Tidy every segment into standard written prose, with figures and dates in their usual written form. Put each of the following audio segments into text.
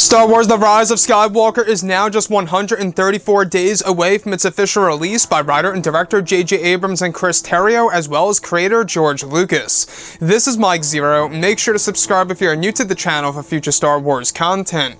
Star Wars The Rise of Skywalker is now just 134 days away from its official release by writer and director J.J. Abrams and Chris Terrio, as well as creator George Lucas. This is Mike Zero. Make sure to subscribe if you're new to the channel for future Star Wars content.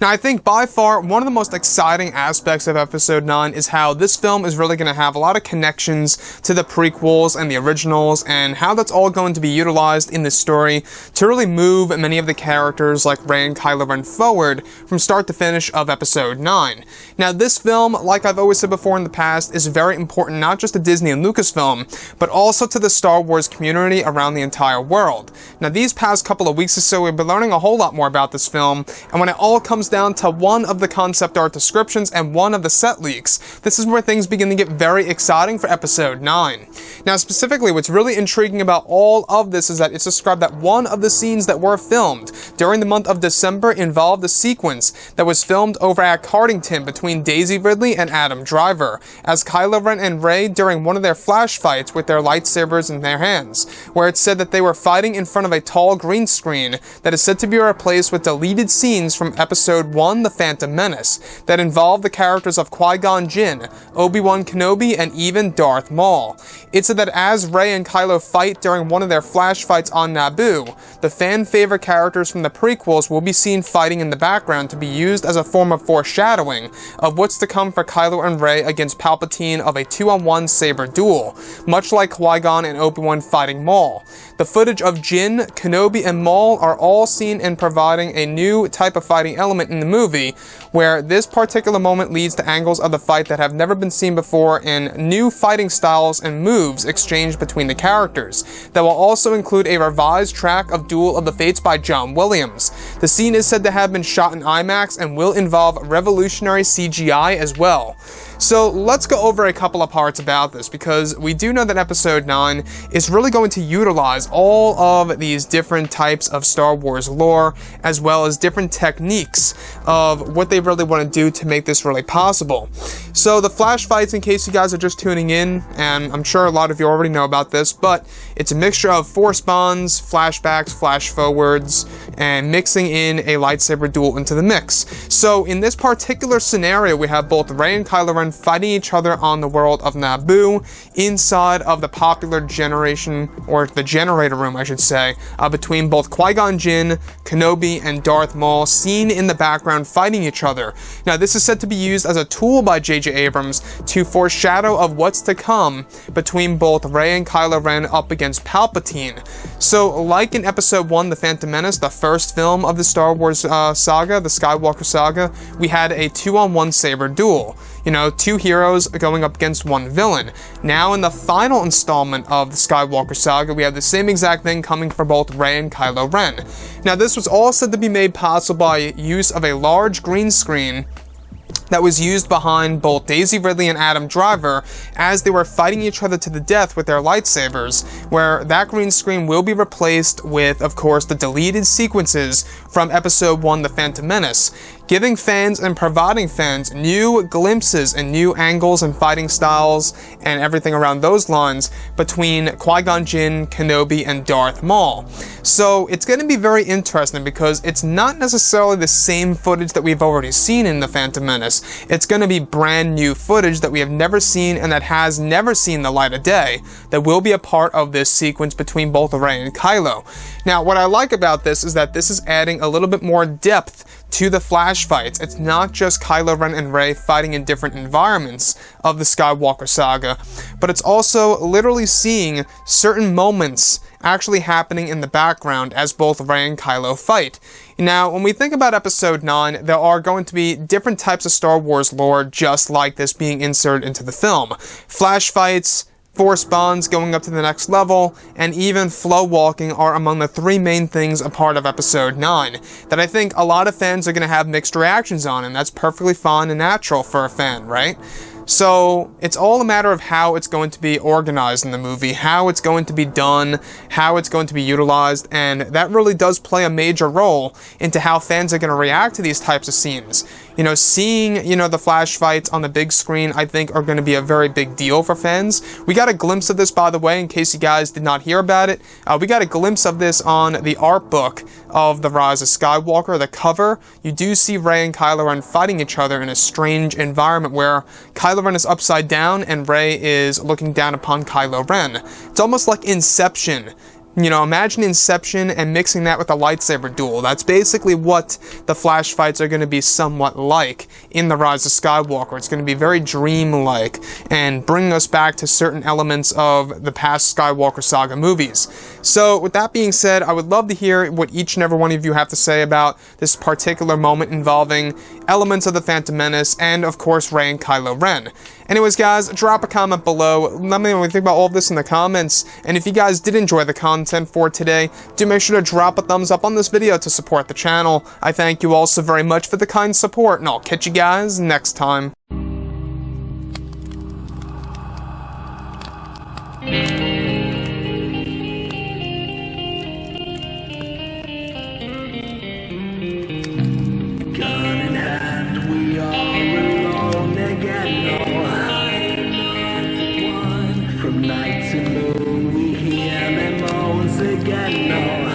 Now, I think by far one of the most exciting aspects of Episode 9 is how this film is really going to have a lot of connections to the prequels and the originals, and how that's all going to be utilized in this story to really move many of the characters like Rey and Kylo Ren forward from start to finish of Episode 9. Now, this film, like I've always said before in the past, is very important not just to Disney and Lucasfilm, but also to the Star Wars community around the entire world. Now, these past couple of weeks or so, we've been learning a whole lot more about this film, and when it all comes down to one of the concept art descriptions and one of the set leaks, this is where things begin to get very exciting for Episode 9. Now, specifically, what's really intriguing about all of this is that it's described that one of the scenes that were filmed during the month of December involved a sequence that was filmed over at Cardington between Daisy Ridley and Adam Driver, as Kylo Ren and Rey during one of their flash fights with their lightsabers in their hands, where it's said that they were fighting in front of a tall green screen that is said to be replaced with deleted scenes from Episode 1, The Phantom Menace, that involved the characters of Qui-Gon Jinn, Obi-Wan Kenobi, and even Darth Maul. It's said that as Rey and Kylo fight during one of their flash fights on Naboo, the fan-favorite characters from the prequels will be seen fighting in the background to be used as a form of foreshadowing of what's to come for Kylo and Rey against Palpatine of a 2-on-1 saber duel, much like Qui-Gon and Obi-Wan fighting Maul. The footage of Jinn, Kenobi, and Maul are all seen in providing a new type of fighting element in the movie, where this particular moment leads to angles of the fight that have never been seen before and new fighting styles and moves exchanged between the characters, that will also include a revised track of Duel of the Fates by John Williams. The scene is said to have been shot in IMAX and will involve revolutionary CGI as well. So let's go over a couple of parts about this, because we do know that Episode 9 is really going to utilize all of these different types of Star Wars lore, as well as different techniques of what they really want to do to make this really possible. So the flash fights, in case you guys are just tuning in, and I'm sure a lot of you already know about this, but it's a mixture of force bonds, flashbacks, flash forwards, and mixing in a lightsaber duel into the mix. So in this particular scenario, we have both Rey and Kylo Ren fighting each other on the world of Naboo, inside of the popular generation, or the generator room I should say, between both Qui-Gon Jinn, Kenobi, and Darth Maul, seen in the background fighting each other. Now, this is said to be used as a tool by J.J. Abrams to foreshadow of what's to come between both Rey and Kylo Ren up against Palpatine. So, like in Episode 1, The Phantom Menace, the first film of the Star Wars saga, the Skywalker saga, we had a 2-on-1 saber duel. You know, two heroes going up against one villain. Now, in the final installment of the Skywalker saga, we have the same exact thing coming for both Rey and Kylo Ren. Now, this was all said to be made possible by use of a large green screen that was used behind both Daisy Ridley and Adam Driver as they were fighting each other to the death with their lightsabers, where that green screen will be replaced with, of course, the deleted sequences from Episode 1, The Phantom Menace, giving fans and providing fans new glimpses and new angles and fighting styles and everything around those lines between Qui-Gon Jinn, Kenobi, and Darth Maul. So it's going to be very interesting, because it's not necessarily the same footage that we've already seen in The Phantom Menace. It's going to be brand new footage that we have never seen and that has never seen the light of day that will be a part of this sequence between both Rey and Kylo. Now, what I like about this is that this is adding a little bit more depth to the flash fights. It's not just Kylo Ren and Rey fighting in different environments of the Skywalker saga, but it's also literally seeing certain moments actually happening in the background as both Rey and Kylo fight. Now, when we think about Episode 9, there are going to be different types of Star Wars lore just like this being inserted into the film. Flash fights, force bonds going up to the next level, and even flow walking are among the three main things a part of Episode 9 that I think a lot of fans are going to have mixed reactions on, and that's perfectly fine and natural for a fan, right? So it's all a matter of how it's going to be organized in the movie, how it's going to be done, how it's going to be utilized, and that really does play a major role into how fans are going to react to these types of scenes. seeing, the flash fights on the big screen, I think are going to be a very big deal for fans. We got a glimpse of this, by the way, in case you guys did not hear about it. We got a glimpse of this on the art book of The Rise of Skywalker, the cover. You do see Rey and Kylo Ren fighting each other in a strange environment where Kylo Ren is upside down and Rey is looking down upon Kylo Ren. It's almost like Inception. Imagine Inception and mixing that with a lightsaber duel. That's basically what the flash fights are going to be somewhat like in The Rise of Skywalker. It's going to be very dreamlike and bring us back to certain elements of the past Skywalker saga movies. So with that being said, I would love to hear what each and every one of you have to say about this particular moment involving elements of the Phantom Menace and, of course, Rey and Kylo Ren. Anyways, guys, drop a comment below. Let me know what you think about all of this in the comments. And if you guys did enjoy the content for today, do make sure to drop a thumbs up on this video to support the channel. I thank you all so very much for the kind support, and I'll catch you guys next time. Gun in hand, we are alone again. From night to moon, we hear them moans again.